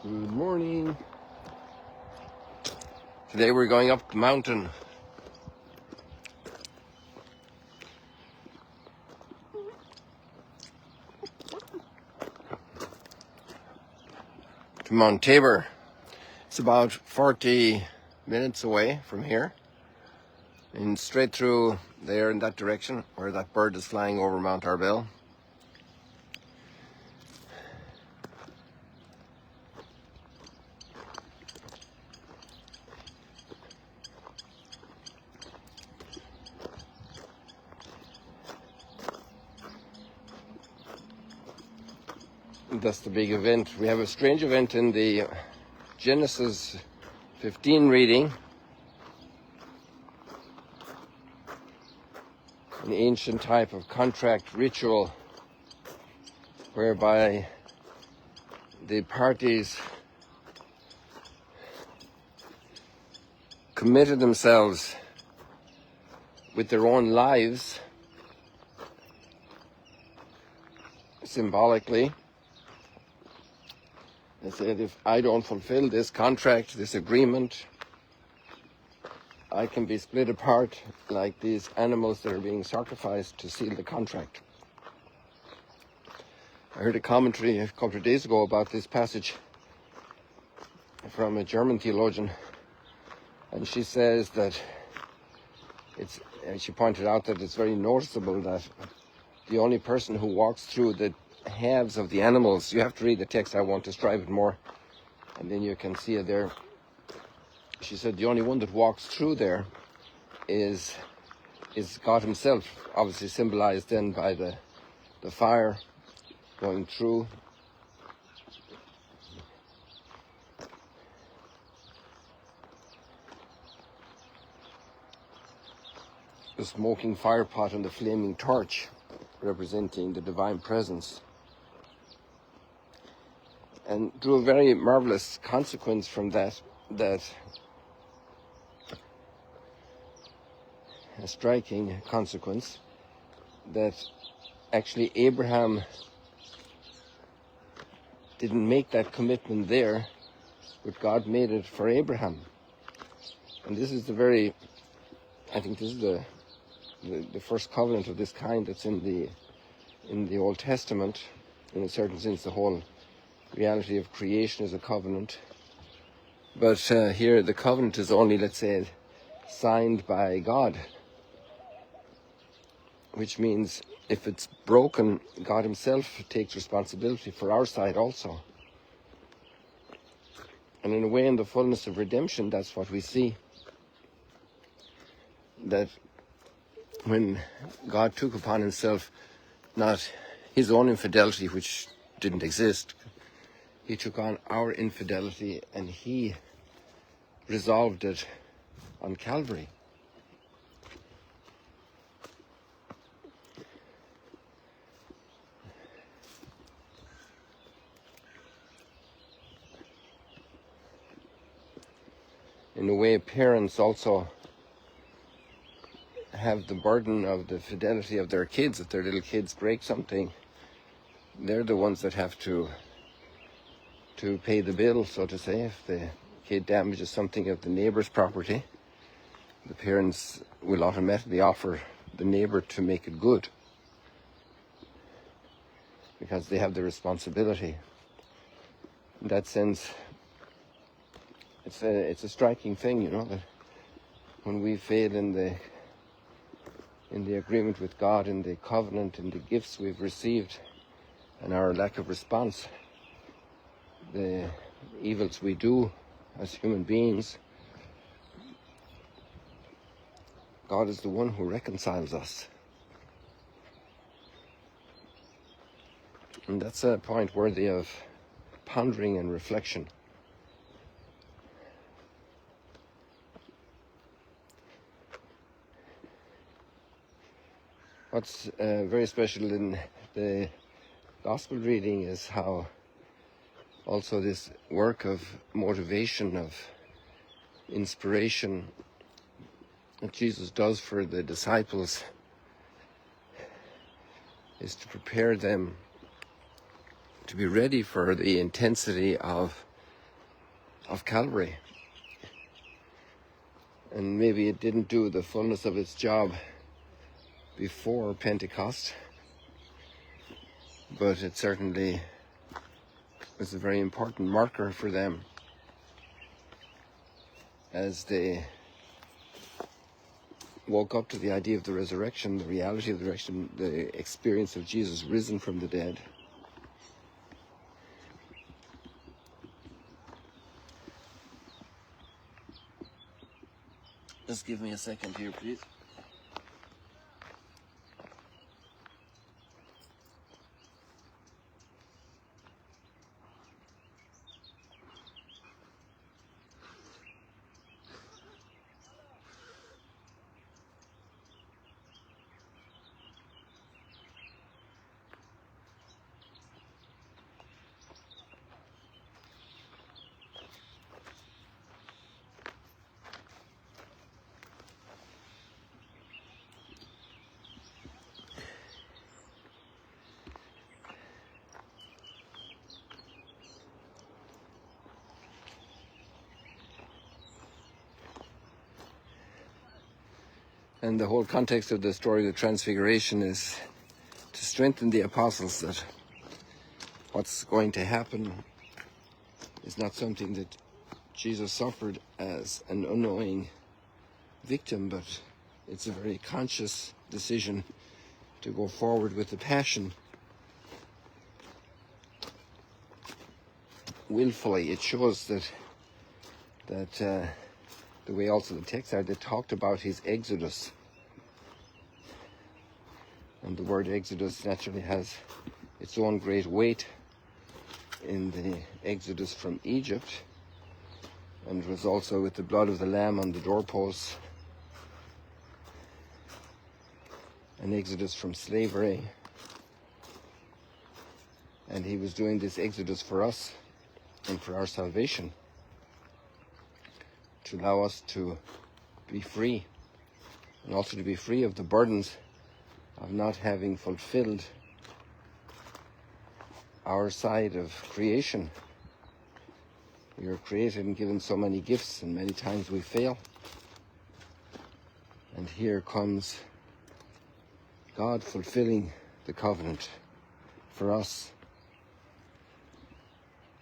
Good morning. Today we're going up the mountain. To Mount Tabor. It's about 40 minutes away from here. And straight through there in that direction where that bird is flying over Mount Arbel. That's the big event. We have a strange event in the Genesis 15 reading. An ancient type of contract ritual whereby the parties committed themselves with their own lives, symbolically. They said, if I don't fulfill this contract, this agreement, I can be split apart like these animals that are being sacrificed to seal the contract. I heard a commentary a couple of days ago about this passage from a German theologian, and she says that she pointed out that it's very noticeable that the only person who walks through the halves of the animals, you have to read the text, I won't describe it more, and then you can see it there. She said the only one that walks through there is God himself, obviously symbolized then by the fire going through. The smoking fire pot and the flaming torch representing the divine presence. And drew a very marvelous consequence from that a striking consequence, that actually Abraham didn't make that commitment there, but God made it for Abraham. And this is I think this is the first covenant of this kind that's in the Old Testament. In a certain sense, the whole reality of creation is a covenant. But here the covenant is only, let's say, signed by God, which means if it's broken, God himself takes responsibility for our side also. And in a way, in the fullness of redemption, that's what we see. That when God took upon himself not his own infidelity, which didn't exist, he took on our infidelity and he resolved it on Calvary. In a way, parents also have the burden of the fidelity of their kids. If their little kids break something, they're the ones that have to pay the bill, so to say. If the kid damages something of the neighbor's property, the parents will automatically offer the neighbor to make it good, because they have the responsibility. In that sense, it's a striking thing, that when we fail in the agreement with God, in the covenant, in the gifts we've received, and our lack of response, the evils we do as human beings, God is the one who reconciles us. And that's a point worthy of pondering and reflection. What's very special in the Gospel reading is how also this work of motivation, of inspiration that Jesus does for the disciples is to prepare them to be ready for the intensity of of Calvary. And maybe it didn't do the fullness of its job before Pentecost, but it certainly was a very important marker for them as they woke up to the idea of the resurrection, the reality of the resurrection, the experience of Jesus risen from the dead. Just give me a second here, please. And the whole context of the story of the Transfiguration is to strengthen the apostles that what's going to happen is not something that Jesus suffered as an unknowing victim, but it's a very conscious decision to go forward with the passion willfully. It shows that the way also the texts are, they talked about his exodus. And the word exodus naturally has its own great weight in the exodus from Egypt. And it was also with the blood of the lamb on the doorposts, an exodus from slavery. And he was doing this exodus for us and for our salvation, to allow us to be free, and also to be free of the burdens of not having fulfilled our side of creation. We are created and given so many gifts, and many times we fail. And here comes God fulfilling the covenant for us,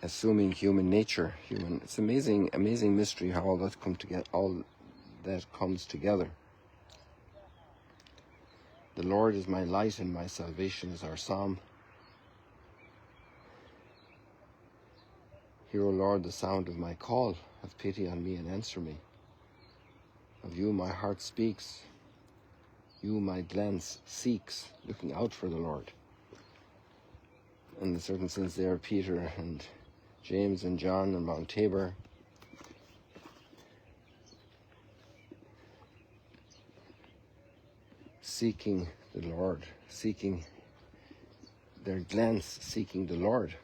assuming human nature. It's amazing mystery how all that comes together. The Lord is my light and my salvation is our psalm. Hear, O Lord, the sound of my call. Have pity on me and answer me. Of you my heart speaks. You my glance seeks, looking out for the Lord. In a certain sense there, Peter and James and John and Mount Tabor. Seeking the Lord, seeking their glance, seeking the Lord.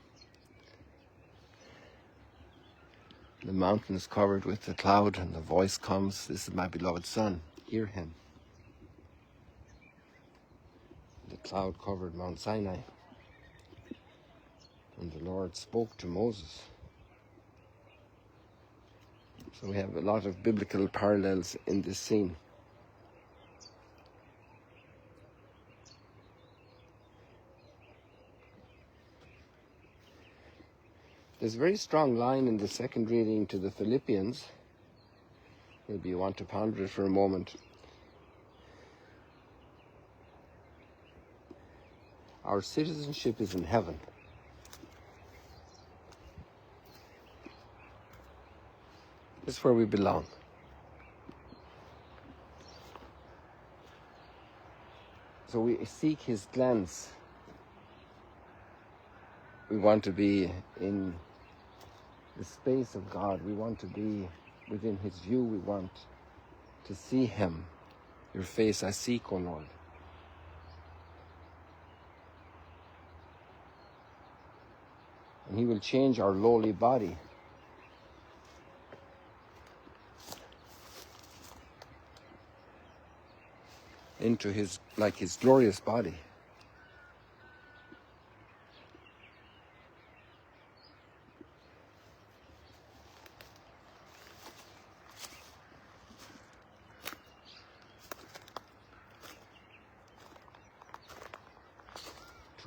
The mountain is covered with the cloud, and the voice comes, "This is my beloved Son, hear him." The cloud covered Mount Sinai, and the Lord spoke to Moses. So we have a lot of biblical parallels in this scene. There's a very strong line in the second reading to the Philippians. Maybe you want to ponder it for a moment. Our citizenship is in heaven. This is where we belong. So we seek his glance. We want to be in the space of God. We want to be within his view. We want to see him. Your face I seek, O Lord. And he will change our lowly body into his glorious body.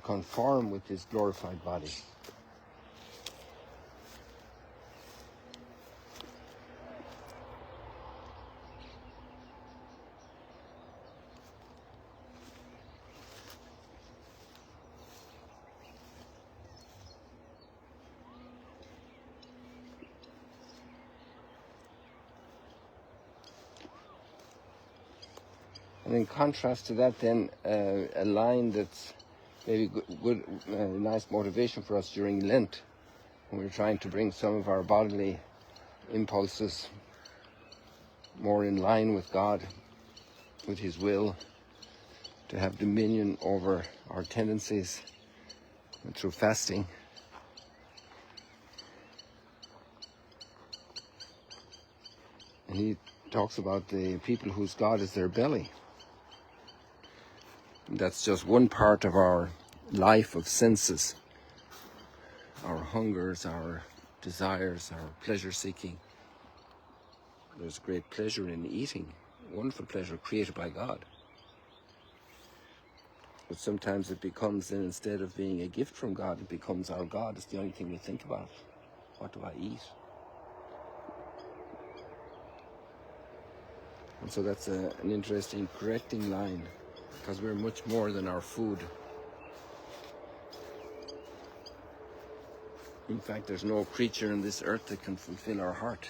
conform with his glorified body. And in contrast to that, then, a line that's maybe good, nice motivation for us during Lent, when we're trying to bring some of our bodily impulses more in line with God, with his will, to have dominion over our tendencies through fasting. And he talks about the people whose God is their belly. That's just one part of our life of senses, our hungers, our desires, our pleasure seeking. There's great pleasure in eating, wonderful pleasure created by God. But sometimes it becomes, then, instead of being a gift from God, it becomes our God. It's the only thing we think about. What do I eat? And so that's an interesting correcting line, because we're much more than our food. In fact, there's no creature on this earth that can fulfill our heart.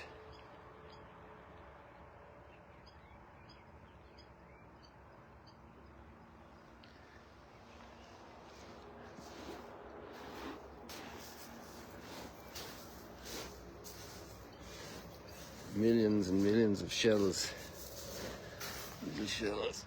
Millions and millions of shells, little shells.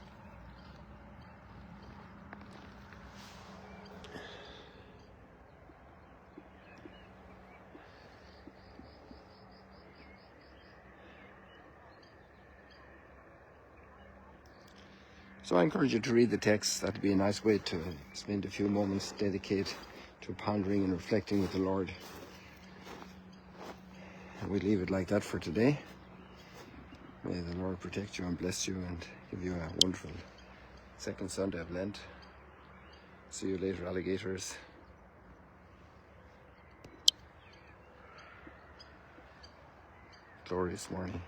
So I encourage you to read the text. That'd be a nice way to spend a few moments dedicated to pondering and reflecting with the Lord. And we leave it like that for today. May the Lord protect you and bless you and give you a wonderful second Sunday of Lent. See you later, alligators. Glorious morning.